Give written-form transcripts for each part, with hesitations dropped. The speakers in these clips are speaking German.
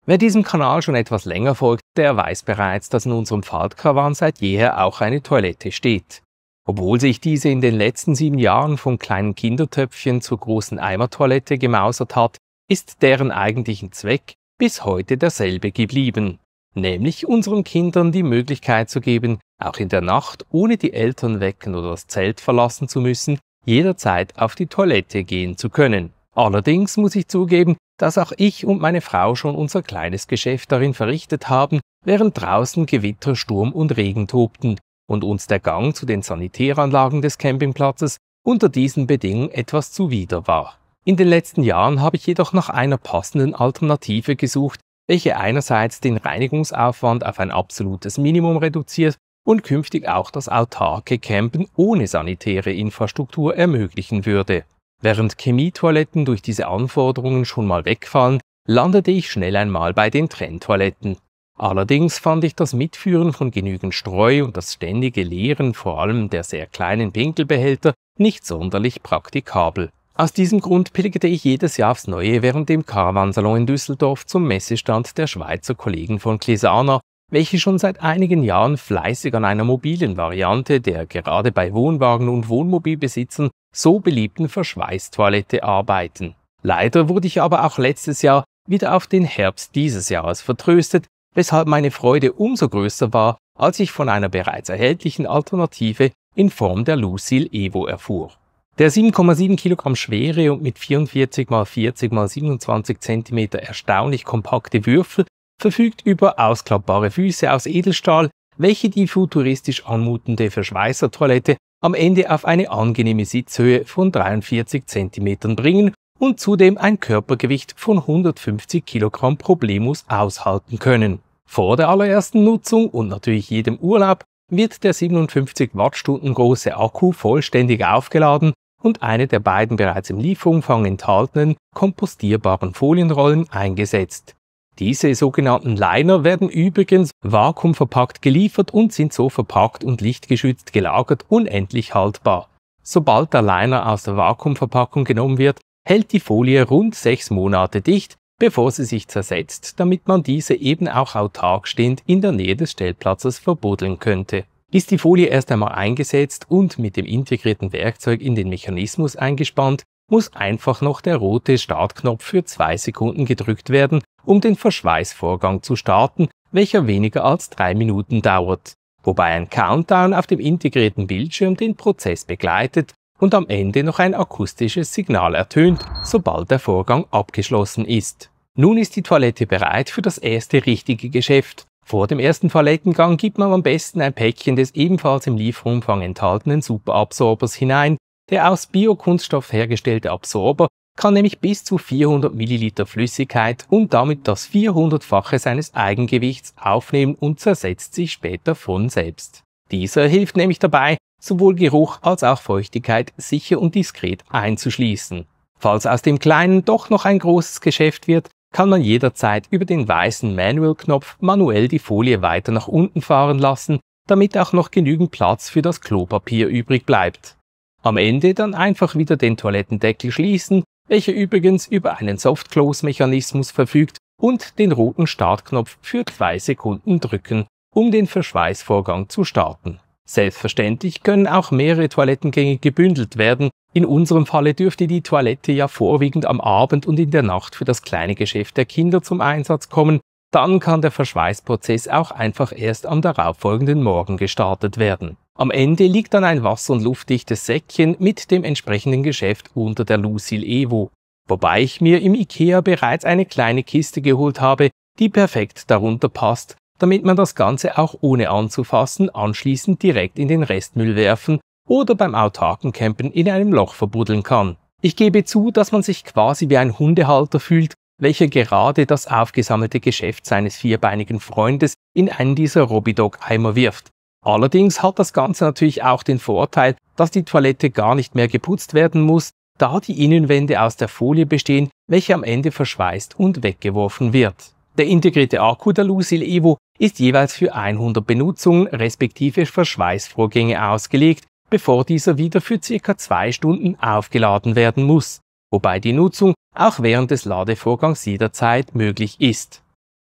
Wer diesem Kanal schon etwas länger folgt, der weiß bereits, dass in unserem Faltkarawan seit jeher auch eine Toilette steht. Obwohl sich diese in den letzten 7 Jahren vom kleinen Kindertöpfchen zur großen Eimertoilette gemausert hat, ist deren eigentlichen Zweck bis heute derselbe geblieben. Nämlich unseren Kindern die Möglichkeit zu geben, auch in der Nacht, ohne die Eltern wecken oder das Zelt verlassen zu müssen, jederzeit auf die Toilette gehen zu können. Allerdings muss ich zugeben, dass auch ich und meine Frau schon unser kleines Geschäft darin verrichtet haben, während draußen Gewitter, Sturm und Regen tobten und uns der Gang zu den Sanitäranlagen des Campingplatzes unter diesen Bedingungen etwas zuwider war. In den letzten Jahren habe ich jedoch nach einer passenden Alternative gesucht, welche einerseits den Reinigungsaufwand auf ein absolutes Minimum reduziert und künftig auch das autarke Campen ohne sanitäre Infrastruktur ermöglichen würde. Während Chemietoiletten durch diese Anforderungen schon mal wegfallen, landete ich schnell einmal bei den Trenntoiletten. Allerdings fand ich das Mitführen von genügend Streu und das ständige Leeren vor allem der sehr kleinen Pinkelbehälter nicht sonderlich praktikabel. Aus diesem Grund pilgerte ich jedes Jahr aufs Neue während dem Caravansalon in Düsseldorf zum Messestand der Schweizer Kollegen von Clisana, welche schon seit einigen Jahren fleißig an einer mobilen Variante der gerade bei Wohnwagen- und Wohnmobilbesitzern so beliebten Verschweißtoilette arbeiten. Leider wurde ich aber auch letztes Jahr wieder auf den Herbst dieses Jahres vertröstet, weshalb meine Freude umso größer war, als ich von einer bereits erhältlichen Alternative in Form der Lucil Evo erfuhr. Der 7,7 Kilogramm schwere und mit 44 x 40 x 27 cm erstaunlich kompakte Würfel verfügt über ausklappbare Füße aus Edelstahl, welche die futuristisch anmutende Verschweißertoilette am Ende auf eine angenehme Sitzhöhe von 43 cm bringen und zudem ein Körpergewicht von 150 Kilogramm problemlos aushalten können. Vor der allerersten Nutzung und natürlich jedem Urlaub wird der 57 Wattstunden große Akku vollständig aufgeladen und eine der beiden bereits im Lieferumfang enthaltenen kompostierbaren Folienrollen eingesetzt. Diese sogenannten Liner werden übrigens vakuumverpackt geliefert und sind so verpackt und lichtgeschützt gelagert unendlich haltbar. Sobald der Liner aus der Vakuumverpackung genommen wird, hält die Folie rund 6 Monate dicht, bevor sie sich zersetzt, damit man diese eben auch autark stehend in der Nähe des Stellplatzes verbuddeln könnte. Ist die Folie erst einmal eingesetzt und mit dem integrierten Werkzeug in den Mechanismus eingespannt, muss einfach noch der rote Startknopf für 2 Sekunden gedrückt werden, um den Verschweißvorgang zu starten, welcher weniger als 3 Minuten dauert, wobei ein Countdown auf dem integrierten Bildschirm den Prozess begleitet und am Ende noch ein akustisches Signal ertönt, sobald der Vorgang abgeschlossen ist. Nun ist die Toilette bereit für das erste richtige Geschäft. Vor dem ersten Toilettengang gibt man am besten ein Päckchen des ebenfalls im Lieferumfang enthaltenen Superabsorbers hinein. Der aus Biokunststoff hergestellte Absorber kann nämlich bis zu 400 Milliliter Flüssigkeit und damit das 400-fache seines Eigengewichts aufnehmen und zersetzt sich später von selbst. Dieser hilft nämlich dabei, sowohl Geruch als auch Feuchtigkeit sicher und diskret einzuschließen. Falls aus dem Kleinen doch noch ein großes Geschäft wird, kann man jederzeit über den weißen Manual-Knopf manuell die Folie weiter nach unten fahren lassen, damit auch noch genügend Platz für das Klopapier übrig bleibt. Am Ende dann einfach wieder den Toilettendeckel schließen, welcher übrigens über einen Soft-Close-Mechanismus verfügt, und den roten Startknopf für 2 Sekunden drücken, um den Verschweißvorgang zu starten. Selbstverständlich können auch mehrere Toilettengänge gebündelt werden. In unserem Falle dürfte die Toilette ja vorwiegend am Abend und in der Nacht für das kleine Geschäft der Kinder zum Einsatz kommen. Dann kann der Verschweißprozess auch einfach erst am darauffolgenden Morgen gestartet werden. Am Ende liegt dann ein wasser- und luftdichtes Säckchen mit dem entsprechenden Geschäft unter der Lucil Evo, wobei ich mir im IKEA bereits eine kleine Kiste geholt habe, die perfekt darunter passt, damit man das Ganze auch ohne anzufassen anschließend direkt in den Restmüll werfen oder beim autarken Campen in einem Loch verbuddeln kann. Ich gebe zu, dass man sich quasi wie ein Hundehalter fühlt, welcher gerade das aufgesammelte Geschäft seines vierbeinigen Freundes in einen dieser Robidog-Eimer wirft. Allerdings hat das Ganze natürlich auch den Vorteil, dass die Toilette gar nicht mehr geputzt werden muss, da die Innenwände aus der Folie bestehen, welche am Ende verschweißt und weggeworfen wird. Der integrierte Akku der Lucil Evo ist jeweils für 100 Benutzungen respektive Verschweißvorgänge ausgelegt, bevor dieser wieder für ca. 2 Stunden aufgeladen werden muss, wobei die Nutzung auch während des Ladevorgangs jederzeit möglich ist.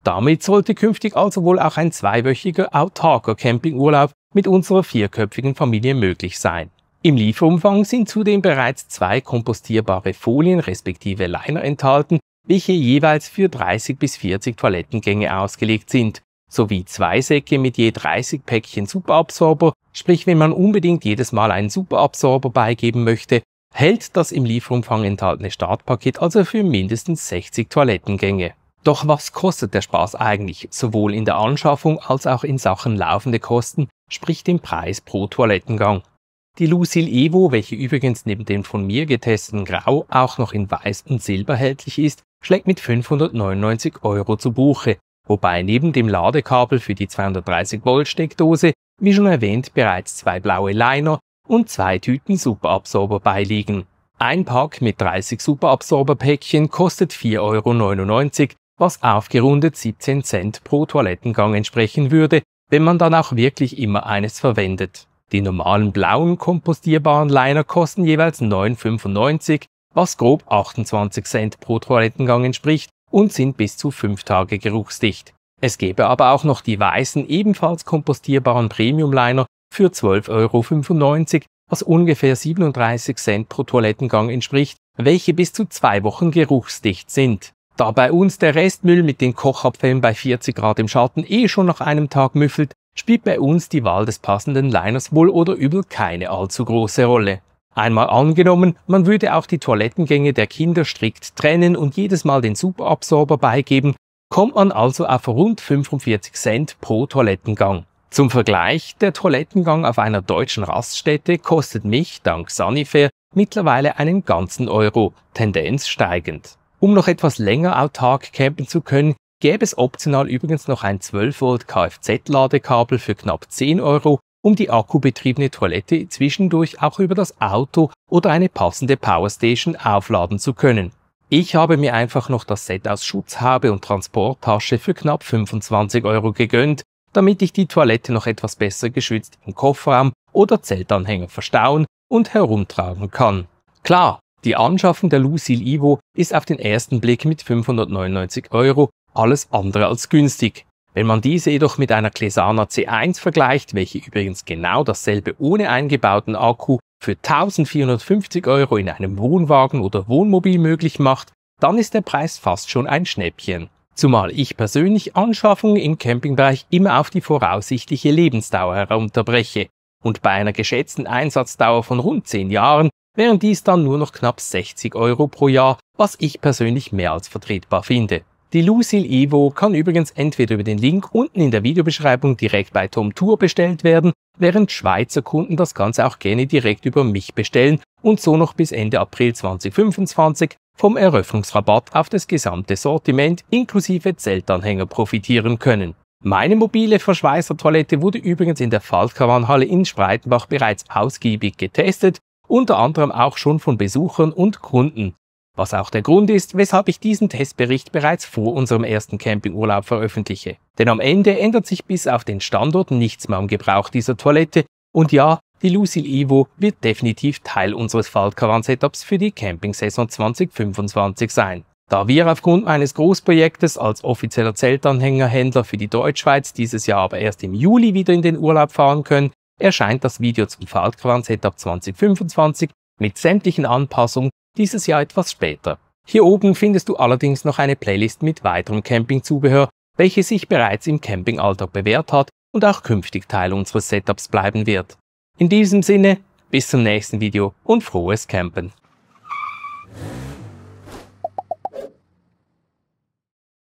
Damit sollte künftig also wohl auch ein zweiwöchiger autarker Campingurlaub mit unserer vierköpfigen Familie möglich sein. Im Lieferumfang sind zudem bereits 2 kompostierbare Folien respektive Liner enthalten, welche jeweils für 30 bis 40 Toilettengänge ausgelegt sind, sowie 2 Säcke mit je 30 Päckchen Superabsorber, sprich wenn man unbedingt jedes Mal einen Superabsorber beigeben möchte, hält das im Lieferumfang enthaltene Startpaket also für mindestens 60 Toilettengänge. Doch was kostet der Spaß eigentlich, sowohl in der Anschaffung als auch in Sachen laufende Kosten, sprich den Preis pro Toilettengang? Die Lucil Evo, welche übrigens neben dem von mir getesteten Grau auch noch in Weiß und Silber erhältlich ist, schlägt mit 599 € zu Buche, wobei neben dem Ladekabel für die 230 Volt Steckdose, wie schon erwähnt, bereits 2 blaue Liner und 2 Tüten Superabsorber beiliegen. Ein Pack mit 30 Superabsorberpäckchen kostet 4,99 €, was aufgerundet 17 Cent pro Toilettengang entsprechen würde, wenn man dann auch wirklich immer eines verwendet. Die normalen blauen kompostierbaren Liner kosten jeweils 9,95 €, was grob 28 Cent pro Toilettengang entspricht und sind bis zu 5 Tage geruchsdicht. Es gäbe aber auch noch die weißen, ebenfalls kompostierbaren Premium-Liner für 12,95 €, was ungefähr 37 Cent pro Toilettengang entspricht, welche bis zu 2 Wochen geruchsdicht sind. Da bei uns der Restmüll mit den Kochabfällen bei 40 Grad im Schatten schon nach einem Tag müffelt, spielt bei uns die Wahl des passenden Liners wohl oder übel keine allzu große Rolle. Einmal angenommen, man würde auch die Toilettengänge der Kinder strikt trennen und jedes Mal den Superabsorber beigeben, kommt man also auf rund 45 Cent pro Toilettengang. Zum Vergleich, der Toilettengang auf einer deutschen Raststätte kostet mich, dank Sanifair, mittlerweile einen ganzen Euro, Tendenz steigend. Um noch etwas länger autark campen zu können, gäbe es optional übrigens noch ein 12 Volt Kfz-Ladekabel für knapp 10 €, um die akkubetriebene Toilette zwischendurch auch über das Auto oder eine passende Powerstation aufladen zu können. Ich habe mir einfach noch das Set aus Schutzhaube und Transporttasche für knapp 25 € gegönnt, damit ich die Toilette noch etwas besser geschützt im Kofferraum oder Zeltanhänger verstauen und herumtragen kann. Klar, die Anschaffung der Lucil Evo ist auf den ersten Blick mit 599 € alles andere als günstig. Wenn man diese jedoch mit einer Clesana C1 vergleicht, welche übrigens genau dasselbe ohne eingebauten Akku für 1450 € in einem Wohnwagen oder Wohnmobil möglich macht, dann ist der Preis fast schon ein Schnäppchen. Zumal ich persönlich Anschaffungen im Campingbereich immer auf die voraussichtliche Lebensdauer herunterbreche. Und bei einer geschätzten Einsatzdauer von rund 10 Jahren wären dies dann nur noch knapp 60 € pro Jahr, was ich persönlich mehr als vertretbar finde. Die Lucil Evo kann übrigens entweder über den Link unten in der Videobeschreibung direkt bei Tom Tour bestellt werden, während Schweizer Kunden das Ganze auch gerne direkt über mich bestellen und so noch bis Ende April 2025 vom Eröffnungsrabatt auf das gesamte Sortiment inklusive Zeltanhänger profitieren können. Meine mobile Verschweißertoilette wurde übrigens in der Faltkavanhalle in Spreitenbach bereits ausgiebig getestet, unter anderem auch schon von Besuchern und Kunden. Was auch der Grund ist, weshalb ich diesen Testbericht bereits vor unserem ersten Campingurlaub veröffentliche. Denn am Ende ändert sich bis auf den Standort nichts mehr am Gebrauch dieser Toilette und ja, die Lucil Evo wird definitiv Teil unseres Faltkavan-Setups für die Campingsaison 2025 sein. Da wir aufgrund meines Großprojektes als offizieller Zeltanhängerhändler für die Deutschschweiz dieses Jahr aber erst im Juli wieder in den Urlaub fahren können, erscheint das Video zum Faltkavan-Setup 2025 mit sämtlichen Anpassungen dieses Jahr etwas später. Hier oben findest du allerdings noch eine Playlist mit weiterem Campingzubehör, welche sich bereits im Campingalltag bewährt hat und auch künftig Teil unseres Setups bleiben wird. In diesem Sinne, bis zum nächsten Video und frohes Campen!